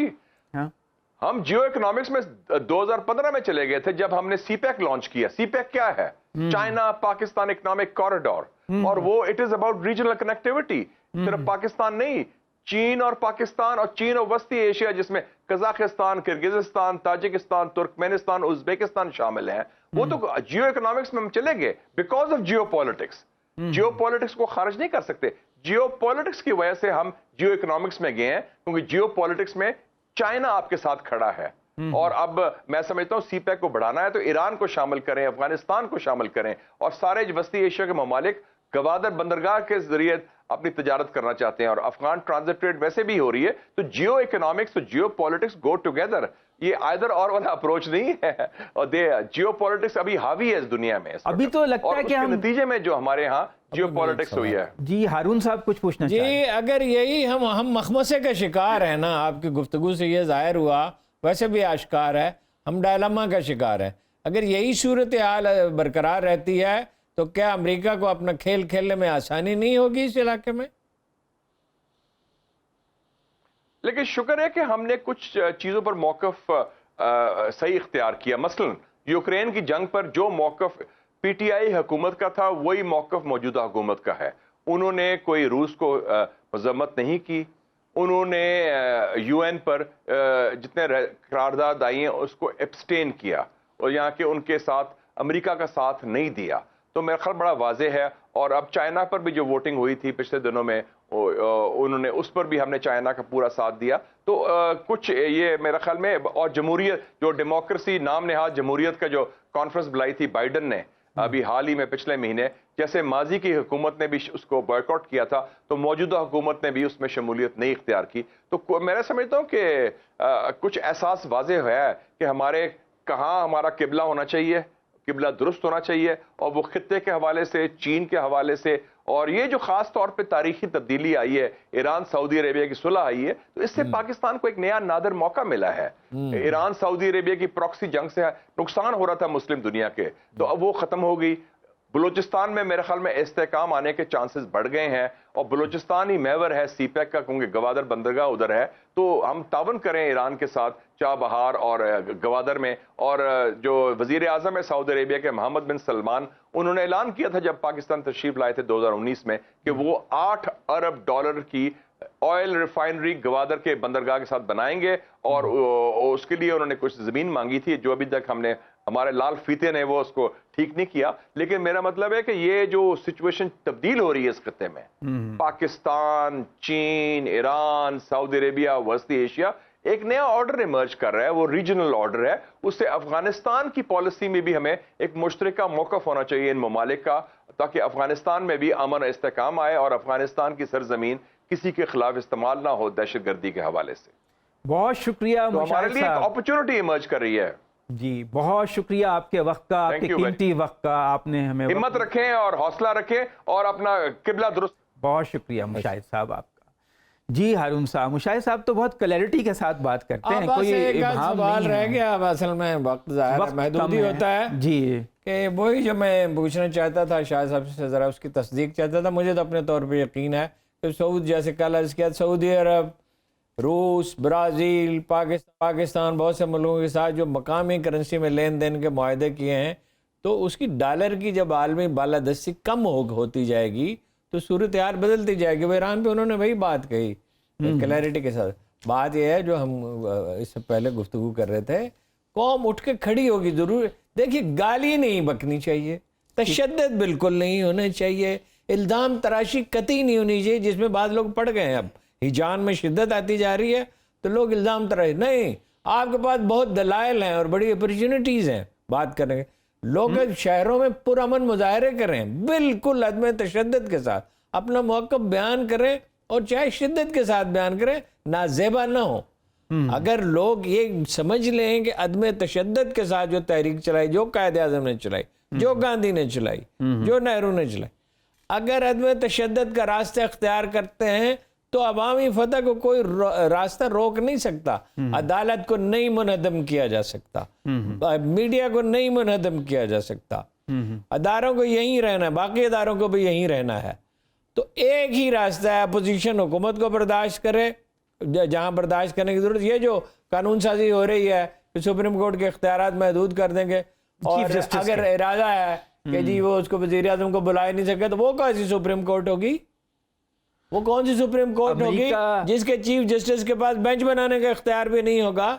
ہم جیو اکنامکس میں 2015 میں چلے گئے تھے جب ہم نے سی پیک لانچ کیا. سی پیک کیا ہے؟ چائنا پاکستان اکنامک کوریڈور, اور وہ it is about regional connectivity. صرف پاکستان نہیں, چین اور پاکستان اور چین اور وسطی ایشیا جس میں قزاقستان, کرگزستان, تاجکستان, ترکمینستان, ازبیکستان شامل ہیں, وہ تو جیو اکنامکس میں ہم چلے گئے because of geopolitics. Geopolitics کو خارج نہیں کر سکتے. جیو پالیٹکس کی وجہ سے ہم جیو اکنامکس میں گئے ہیں, کیونکہ جیو پالیٹکس میں چائنا آپ کے ساتھ کھڑا ہے. اور اب میں سمجھتا ہوں سی پیک کو بڑھانا ہے تو ایران کو شامل کریں, افغانستان کو شامل کریں, اور سارے وسطی ایشیا کے ممالک گوادر بندرگاہ کے ذریعے اپنی تجارت کرنا چاہتے ہیں, اور افغان ٹرانزٹ ٹریڈ ویسے بھی ہو رہی ہے. تو جیو اکنامکس تو جیو پالیٹکس گو ٹوگیدر. یہ آئدر اور والا اپروچ نہیں ہے, اور جیو پالیٹکس ابھی حاوی ہے اس دنیا میں. ابھی تو لگتا ہے کہ ہم نتیجے میں جو ہمارے ہاں جیو پالیٹکس ہوئی ہے. جی ہارون صاحب کچھ پوچھنا چاہیں؟ جی اگر یہی ہم مخمسے کا شکار ہیں نا, آپ کی گفتگو سے یہ ظاہر ہوا, ویسے بھی آشکار ہے ہم ڈائلما کا شکار ہیں. اگر یہی صورتحال برقرار رہتی ہے تو کیا امریکہ کو اپنا کھیل کھیلنے میں آسانی نہیں ہوگی اس علاقے میں؟ لیکن شکر ہے کہ ہم نے کچھ چیزوں پر موقف صحیح اختیار کیا. مثلا یوکرین کی جنگ پر جو موقف پی ٹی آئی حکومت کا تھا وہی موقف موجودہ حکومت کا ہے. انہوں نے کوئی روس کو مذمت نہیں کی, انہوں نے یو این پر جتنے قرارداد آئی ہیں اس کو ایبسٹین کیا, اور یہاں کے ان کے ساتھ امریکہ کا ساتھ نہیں دیا. تو میرا خیال بڑا واضح ہے. اور اب چائنا پر بھی جو ووٹنگ ہوئی تھی پچھلے دنوں میں, انہوں نے اس پر بھی ہم نے چائنا کا پورا ساتھ دیا. تو کچھ یہ میرا خیال میں, اور جمہوریت جو ڈیموکریسی نام نہاد جمہوریت کا جو کانفرنس بلائی تھی بائیڈن نے ابھی حال ہی میں پچھلے مہینے, جیسے ماضی کی حکومت نے بھی اس کو بائیکاٹ کیا تھا تو موجودہ حکومت نے بھی اس میں شمولیت نہیں اختیار کی. تو میں سمجھتا ہوں کہ کچھ احساس واضح ہوا ہے کہ ہمارے کہاں ہمارا قبلہ ہونا چاہیے, قبلہ درست ہونا چاہیے, اور وہ خطے کے حوالے سے, چین کے حوالے سے, اور یہ جو خاص طور پہ تاریخی تبدیلی آئی ہے, ایران سعودی عربیہ کی صلح آئی ہے, تو اس سے پاکستان کو ایک نیا نادر موقع ملا ہے. ایران سعودی عربیہ کی پراکسی جنگ سے نقصان ہو رہا تھا مسلم دنیا کے, تو اب وہ ختم ہو گئی. بلوچستان میں میرے خیال میں استحکام آنے کے چانسز بڑھ گئے ہیں, اور بلوچستان ہی محور ہے سی پیک کا, کیونکہ گوادر بندرگاہ ادھر ہے. تو ہم تعاون کریں ایران کے ساتھ چاہ بہار اور گوادر میں. اور جو وزیر اعظم ہے سعودی عربیہ کے محمد بن سلمان, انہوں نے اعلان کیا تھا جب پاکستان تشریف لائے تھے 2019 میں کہ وہ $8 ارب کی آئل ریفائنری گوادر کے بندرگاہ کے ساتھ بنائیں گے, اور اس کے لیے انہوں نے کچھ زمین مانگی تھی جو ابھی تک ہمارے لال فیتے نے وہ اس کو ٹھیک نہیں کیا. لیکن میرا مطلب ہے کہ یہ جو سچویشن تبدیل ہو رہی ہے اس خطے میں, پاکستان, چین, ایران, سعودی عربیہ, وسطی ایشیا, ایک نیا آرڈر ایمرج کر رہا ہے, وہ ریجنل آرڈر ہے. اس سے افغانستان کی پالیسی میں بھی ہمیں ایک مشترکہ موقف ہونا چاہیے ان ممالک کا, تاکہ افغانستان میں بھی امن استحکام آئے اور افغانستان کی سرزمین کسی کے خلاف استعمال نہ ہو دہشت گردی کے حوالے سے. بہت شکریہ ہمارے لیے ایک اپرچونٹی ایمرج کر رہی ہے. جی بہت شکریہ آپ کے وقت کا, آپ کے قیمتی وقت کا, آپ نے ہمیں ہمت رکھیں اور حوصلہ رکھیں اور اپنا قبلہ درست. بہت شکریہ مشاہد صاحب آپ کا. جی ہارون صاحب, مشاہد صاحب تو بہت کلیئرٹی کے ساتھ بات کرتے ہیں, کوئی ابہام سوال نہیں رہ ہے. گیا اب اصل میں وقت ظاہر محدود ہی ہوتا ہے. جی کہ وہی جو میں پوچھنا چاہتا تھا شاہ صاحب سے, ذرا اس کی تصدیق چاہتا تھا. مجھے تو اپنے طور پہ یقین ہے کہ سعود جیسے کل عرض کیا, سعودی عرب, روس, برازیل, پاکستان بہت سے ملکوں کے ساتھ جو مقامی کرنسی میں لین دین کے معاہدے کیے ہیں, تو اس کی ڈالر کی جب عالمی بالادستی کم ہوتی جائے گی تو صورتحال بدلتی جائے گی. وہ ایران پہ انہوں نے وہی بات کہی کلیئرٹی کے ساتھ. بات یہ ہے جو ہم اس سے پہلے گفتگو کر رہے تھے, قوم اٹھ کے کھڑی ہوگی ضرور. دیکھیے گالی نہیں بکنی چاہیے, تشدد بالکل نہیں ہونا چاہیے, الزام تراشی قطعی نہیں ہونی چاہیے, جس میں بعض لوگ پڑ گئے ہیں. اب ہیجان میں شدت آتی جا رہی ہے تو لوگ الزام تراشی نہیں. آپ کے پاس بہت دلائل ہیں اور بڑی اپرچونٹیز ہیں بات کرنے کے. لوگ شہروں میں پرامن مظاہرے کریں, بالکل عدم تشدد کے ساتھ اپنا موقف بیان کریں, اور چاہے شدت کے ساتھ بیان کریں, نازیبا نہ ہو. اگر لوگ یہ سمجھ لیں کہ عدم تشدد کے ساتھ جو تحریک چلائی, جو قائد اعظم نے چلائی, جو گاندھی نے چلائی, جو نہرو نے چلائی, اگر عدم تشدد کا راستہ اختیار کرتے ہیں تو عوامی فتح کو کوئی راستہ روک نہیں سکتا. عدالت کو نہیں منہدم کیا جا سکتا, میڈیا کو نہیں منہدم کیا جا سکتا, اداروں کو یہیں رہنا ہے, باقی اداروں کو بھی یہیں رہنا ہے. تو ایک ہی راستہ ہے, اپوزیشن حکومت کو برداشت کرے, جہاں برداشت کرنے کی ضرورت. یہ جو قانون سازی ہو رہی ہے کہ سپریم کورٹ کے اختیارات محدود کر دیں گے, اور اگر ارادہ ہے کہ جی وہ اس کو وزیر اعظم کو بلا ہی نہیں سکے, تو وہ کون سی سپریم کورٹ ہوگی؟ وہ کون سی سپریم کورٹ ہوگی جس کے چیف جسٹس کے پاس بینچ بنانے کا اختیار بھی نہیں ہوگا؟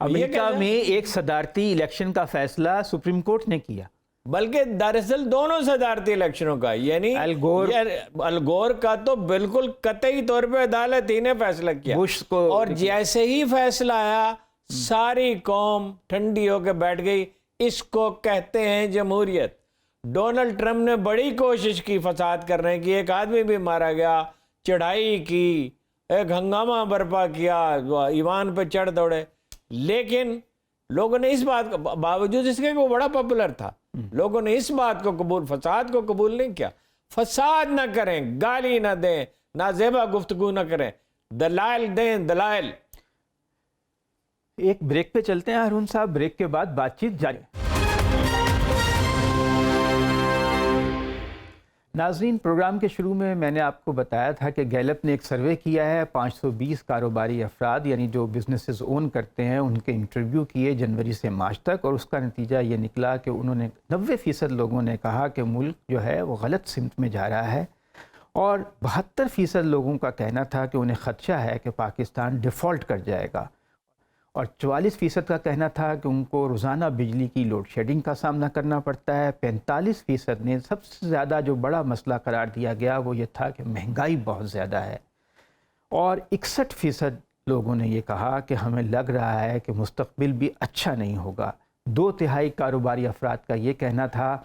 امریکہ میں ایک صدارتی الیکشن کا فیصلہ سپریم کورٹ نے کیا, بلکہ دراصل دونوں صدارتی الیکشنوں کا, یعنی الگور کا تو بالکل قطعی طور پہ عدالت ہی نے فیصلہ کیا, اور جیسے ہی فیصلہ آیا ساری قوم ٹھنڈی ہو کے بیٹھ گئی. اس کو کہتے ہیں جمہوریت. ڈونلڈ ٹرمپ نے بڑی کوشش کی فساد کرنے کی, ایک آدمی بھی مارا گیا, چڑھائی کی, ایک ہنگامہ برپا کیا, ایوان پہ چڑھ دوڑے, لیکن لوگوں نے اس بات کو, باوجود اس کے کہ وہ بڑا پاپولر تھا, لوگوں نے اس بات کو قبول, فساد کو قبول نہیں کیا. فساد نہ کریں, گالی نہ دیں, نازیبا گفتگو نہ کریں, دلائل دیں, دلائل. ایک بریک پہ چلتے ہیں ہارون صاحب, بریک کے بعد بات چیت جاری. ناظرین, پروگرام کے شروع میں نے آپ کو بتایا تھا کہ گیلپ نے ایک سروے کیا ہے, 520 کاروباری افراد یعنی جو بزنسز اون کرتے ہیں ان کے انٹرویو کیے جنوری سے مارچ تک, اور اس کا نتیجہ یہ نکلا کہ انہوں نے 90% لوگوں نے کہا کہ ملک جو ہے وہ غلط سمت میں جا رہا ہے, اور 72% لوگوں کا کہنا تھا کہ انہیں خدشہ ہے کہ پاکستان ڈیفالٹ کر جائے گا, اور 44% کا کہنا تھا کہ ان کو روزانہ بجلی کی لوڈ شیڈنگ کا سامنا کرنا پڑتا ہے. 45% نے سب سے زیادہ جو بڑا مسئلہ قرار دیا گیا وہ یہ تھا کہ مہنگائی بہت زیادہ ہے, اور 61% لوگوں نے یہ کہا کہ ہمیں لگ رہا ہے کہ مستقبل بھی اچھا نہیں ہوگا. 2/3 کاروباری افراد کا یہ کہنا تھا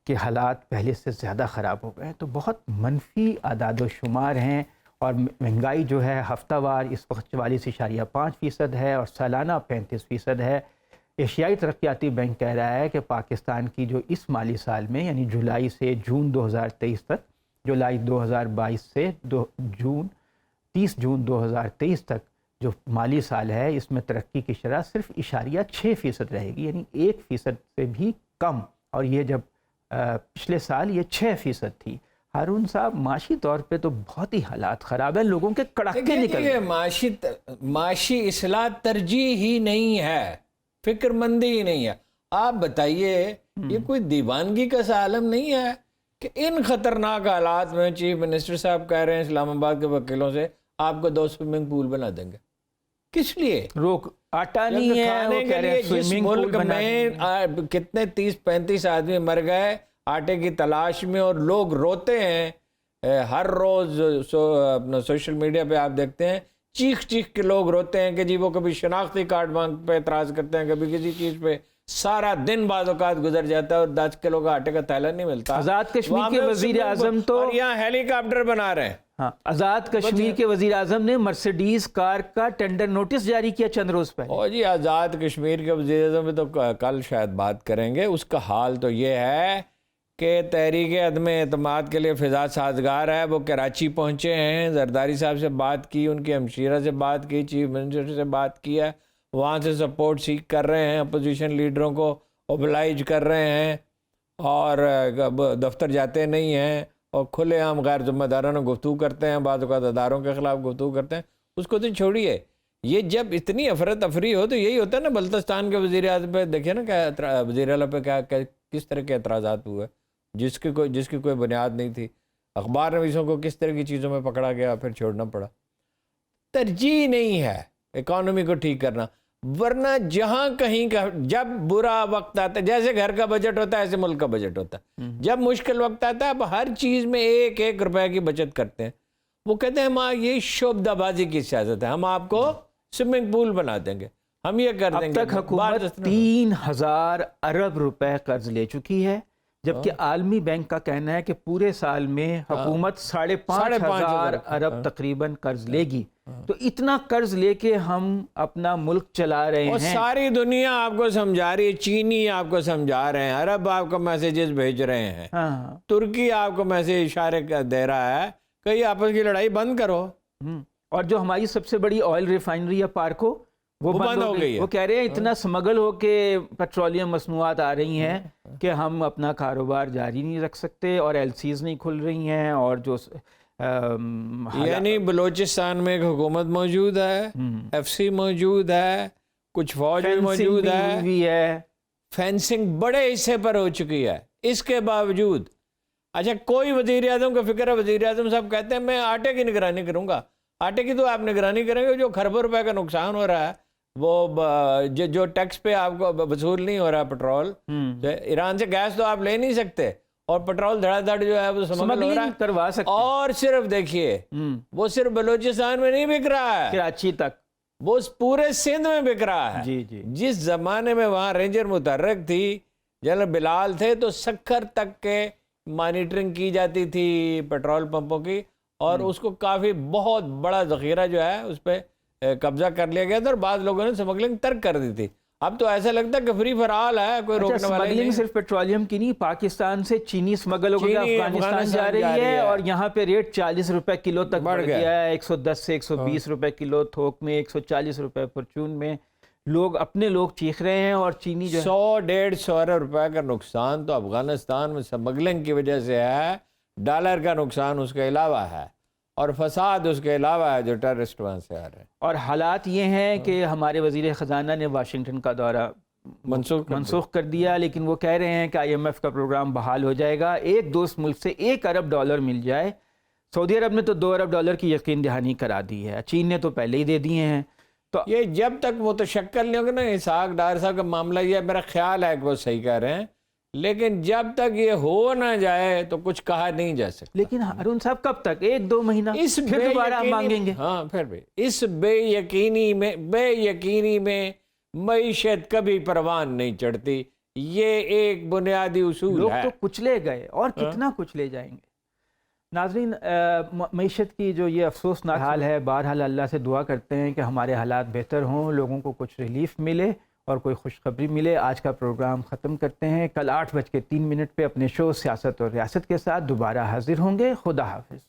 کہ حالات پہلے سے زیادہ خراب ہو گئے. تو بہت منفی اعداد و شمار ہیں, اور مہنگائی جو ہے ہفتہ وار اس وقت 44.5% ہے اور سالانہ 35% ہے. ایشیائی ترقیاتی بینک کہہ رہا ہے کہ پاکستان کی جو اس مالی سال میں یعنی جولائی سے جون 2023 تک, جولائی 2022 سے 30 جون 2023 تک جو مالی سال ہے, اس میں ترقی کی شرح صرف 0.6% رہے گی, یعنی 1% سے بھی کم, اور یہ جب پچھلے سال یہ 6% تھی. ہارون صاحب, معاشی طور پہ تو بہت ہی حالات خراب ہیں, لوگوں کے کڑاکے نکل گئے. معاشی اصلاح ترجیح ہی نہیں ہے, فکر مندی ہی نہیں ہے. آپ بتائیے, یہ کوئی دیوانگی کا سا عالم نہیں ہے کہ ان خطرناک حالات میں چیف منسٹر صاحب کہہ رہے ہیں اسلام آباد کے وکیلوں سے آپ کو 2 سوئمنگ پول بنا دیں گے. کس لیے؟ روک آٹا نہیں ہے, وہ کہہ رہے ہیں جس ملک میں کتنے 30-35 آدمی مر گئے آٹے کی تلاش میں, اور لوگ روتے ہیں ہر روز. اپنا سوشل میڈیا پہ آپ دیکھتے ہیں چیخ کے لوگ روتے ہیں کہ جی وہ کبھی شناختی کارڈ پہ اعتراض کرتے ہیں, کبھی کسی چیز پہ. سارا دن بعض اوقات گزر جاتا ہے اور 10 کلو کا آٹے کا تھیلا نہیں ملتا. آزاد کشمیر کے وزیر اعظم تو یہاں ہیلی کاپٹر بنا رہے ہیں. ہاں, آزاد کشمیر کے وزیر اعظم نے مرسیڈیز کار کا ٹینڈر نوٹس جاری کیا چند روز پہلے. او جی, آزاد کشمیر کے وزیر اعظم میں تو کل شاید بات کریں گے. اس کا حال تو یہ ہے کہ تحریک عدم اعتماد کے لیے فضا سازگار ہے. وہ کراچی پہنچے ہیں, زرداری صاحب سے بات کی, ان کی ہمشیرہ سے بات کی, چیف منسٹر سے بات کی ہے, وہاں سے سپورٹ سیکھ کر رہے ہیں, اپوزیشن لیڈروں کو اوبلائج کر رہے ہیں, اور دفتر جاتے نہیں ہیں, اور کھلے عام غیر ذمہ دارانہ گفتگو کرتے ہیں, بعض اوقات اداروں کے خلاف گفتگو کرتے ہیں. اس کو تو چھوڑیے, یہ جب اتنی افراتفری ہو تو یہی ہوتا ہے نا. بلتستان کے وزیر اعظم پہ دیکھیں نا, کیا وزیر اعلیٰ پہ کیا کس طرح کے اعتراضات ہوئے جس کی کوئی بنیاد نہیں تھی. اخبار نویسوں کو کس طرح کی چیزوں میں پکڑا گیا, پھر چھوڑنا پڑا. ترجیح نہیں ہے اکانومی کو ٹھیک کرنا, ورنہ جہاں کہیں کا جب برا وقت آتا ہے, جیسے گھر کا بجٹ ہوتا ہے ایسے ملک کا بجٹ ہوتا ہے. جب مشکل وقت آتا ہے اب ہر چیز میں 1 روپے کی بچت کرتے ہیں. وہ کہتے ہیں ماں یہ شعبدہ بازی کی سیاست ہے, ہم آپ کو سوئمنگ پول بنا دیں گے, ہم یہ کر دیں گے. اب تک حکومت 3000 ارب روپے قرض لے چکی ہے, جبکہ عالمی بینک کا کہنا ہے کہ پورے سال میں حکومت 5,500 ارب تقریباً قرض لے گی. تو اتنا قرض لے کے ہم اپنا ملک چلا رہے ہیں. اور ساری دنیا آپ کو سمجھا رہی ہے, چینی آپ کو سمجھا رہے ہیں, عرب آپ کو میسیجز بھیج رہے ہیں, ترکی آپ کو میسیج اشارے دے رہا ہے کہ یہ آپس کی لڑائی بند کرو. اور جو ہماری سب سے بڑی آئل ریفائنری ہے پارکو, وہ بند ہو گئی ہے. وہ کہہ رہے ہیں اتنا سمگل ہو کے پیٹرولیم مصنوعات آ رہی ہیں کہ ہم اپنا کاروبار جاری نہیں رکھ سکتے, اور ایل سیز نہیں کھل رہی ہیں, اور جو یعنی بلوچستان میں ایک حکومت موجود ہے، ایف سی موجود ہے، کچھ فوج بھی موجود ہے، فینسنگ بڑے حصے پر ہو چکی ہے. اس کے باوجود اچھا کوئی وزیر اعظم کا فکر ہے، وزیر اعظم صاحب کہتے ہیں میں آٹے کی نگرانی کروں گا. آٹے کی تو آپ نگرانی کریں گے، جو کھربوں روپے کا نقصان ہو رہا ہے وہ جو ٹیکس پہ آپ کو وصول نہیں ہو رہا پٹرول، ایران سے گیس تو آپ لے نہیں سکتے اور پٹرول دھڑا دھڑ جو ہے وہ سمگل ہو رہا ہے کروا سکتے. اور صرف دیکھیے وہ صرف بلوچستان میں نہیں بک رہا ہے، کراچی تک، وہ پورے سندھ میں بک رہا ہے. جی جی. جس زمانے میں وہاں رینجر متحرک تھی، جنرل بلال تھے، تو سکھر تک کے مانیٹرنگ کی جاتی تھی پیٹرول پمپوں کی، اور اس کو کافی بہت بڑا ذخیرہ جو ہے اس پہ قبضہ کر لیا گیا تھا، اور بعض لوگوں نے سمگلنگ ترک کر دی تھی. اب تو ایسا لگتا ہے کہ فری فار آل ہے، کوئی روکنے والا نہیں. صرف پیٹرولیم کی نہیں، پاکستان سے چینی اسمگل ہو کے افغانستان جا رہی ہے، اور یہاں پہ ریٹ 40 روپے کلو تک بڑھ گیا ہے. 110 سے 120 روپے کلو تھوک میں، 140 روپے پرچون میں. اپنے لوگ چیخ رہے ہیں، اور چینی جو 100-150 ارب روپے کا نقصان تو افغانستان میں سمگلنگ کی وجہ سے ہے. ڈالر کا نقصان اس کے علاوہ ہے، اور فساد اس کے علاوہ ہے جو ٹیررسٹ وہاں سے آ رہے ہیں. اور حالات یہ ہیں کہ ہمارے وزیر خزانہ نے واشنگٹن کا دورہ منسوخ کر دیا، لیکن وہ کہہ رہے ہیں کہ IMF کا پروگرام بحال ہو جائے گا. ایک دوست ملک سے $1 ارب مل جائے. سعودی عرب نے تو $2 ارب کی یقین دہانی کرا دی ہے، چین نے تو پہلے ہی دے دیے ہیں. تو یہ جب تک متشکل نہیں ہوگا نا، اسحاق ڈار صاحب کا معاملہ یہ میرا خیال ہے کہ وہ صحیح کہہ رہے ہیں، لیکن جب تک یہ ہو نہ جائے تو کچھ کہا نہیں جا سکتا. لیکن ہارون صاحب کب تک؟ 1-2 مہینہ پھر دوبارہ مانگیں گے. ہاں پھر بھی اس بے یقینی میں معیشت کبھی پروان نہیں چڑھتی. یہ ایک بنیادی اصول ہے. لوگ تو کچلے گئے، اور کتنا کچلے جائیں گے. ناظرین، معیشت کی جو یہ افسوسناک حال ہے، بہرحال اللہ سے دعا کرتے ہیں کہ ہمارے حالات بہتر ہوں، لوگوں کو کچھ ریلیف ملے اور کوئی خوشخبری ملے. آج کا پروگرام ختم کرتے ہیں. کل 8:03 پہ اپنے شو سیاست اور ریاست کے ساتھ دوبارہ حاضر ہوں گے. خدا حافظ.